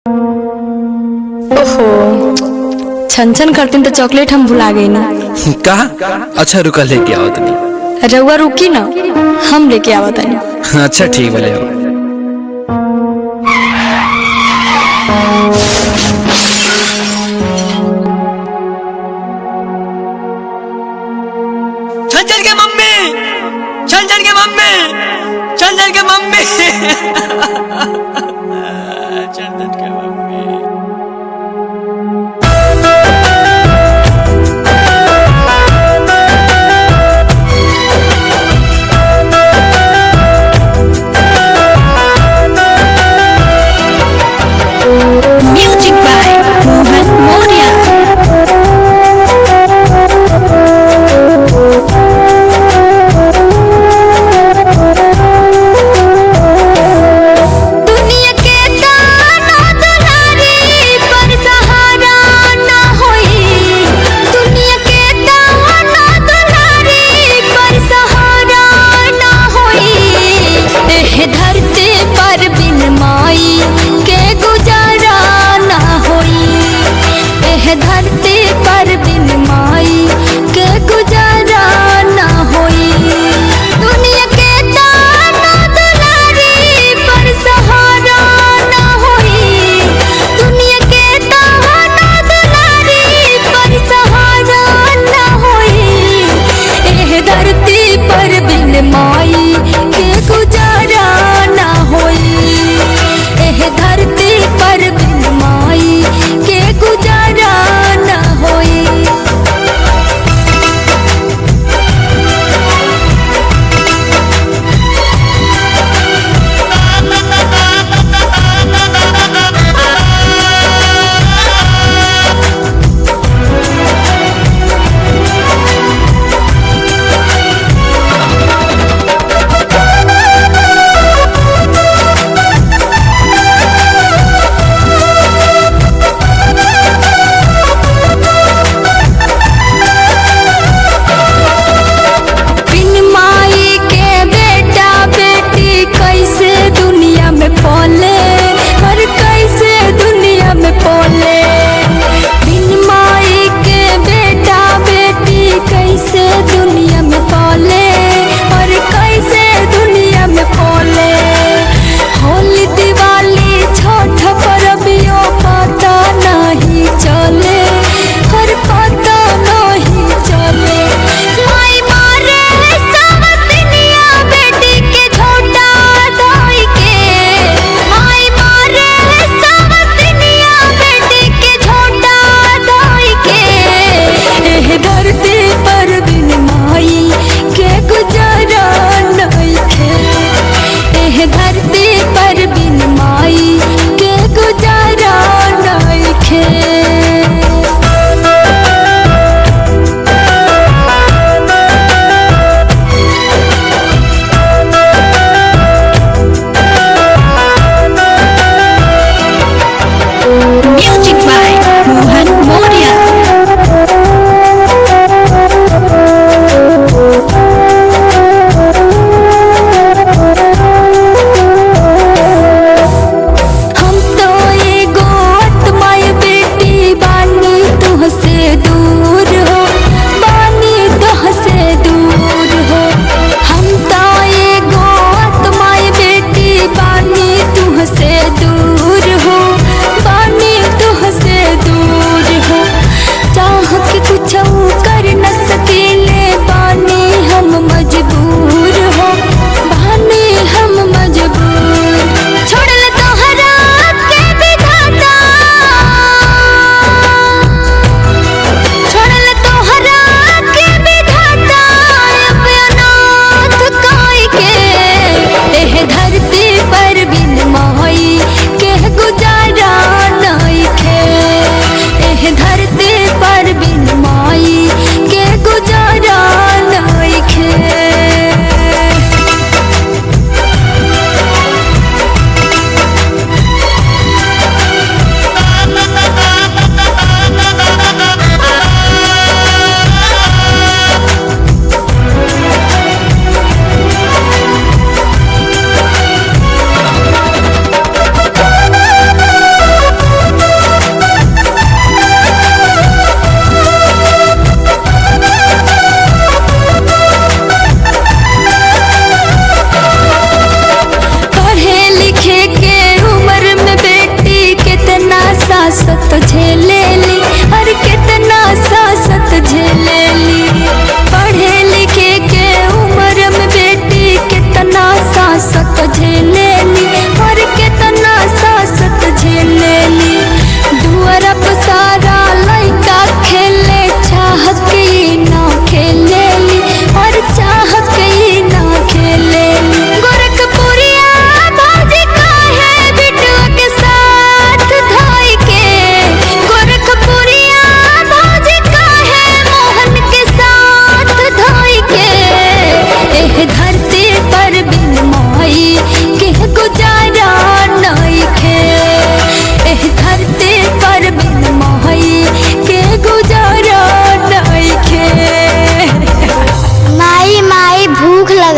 ओहो, छन छन करतीन तो चॉकलेट हम भुला गई ना। कहा? अच्छा रुका, लेके आओ तनी। रउआ रुकी ना, हम लेके आवा तनी। अच्छा ठीक है, ले आओ। छंचन के मम्मी, छंचन के मम्मी, छंचन के मम्मी, छंचन के mummy. Music by Mohan Moria. दुनिया के दाना दुलारी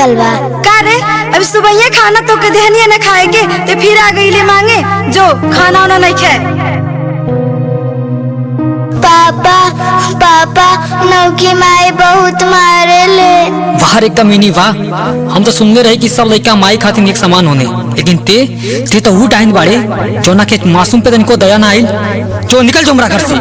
लागल बा। का रे अब सुबह ये खाना तो के देहनिया न खाएगे ते फिर आ गई ले मांगे जो खाना वाना नहीं खाए। पापा पापा नौकी माई बहुत मारे ले। वाह रे कमीनी वाह, हम तो सुनने रहे कि सब लड़का माई खातिर एक समान होने, लेकिन ते तो वो डाइन बाड़े जो ना के मासूम पे तनिको दया ना आई। जो निकल जो हमरा घर से।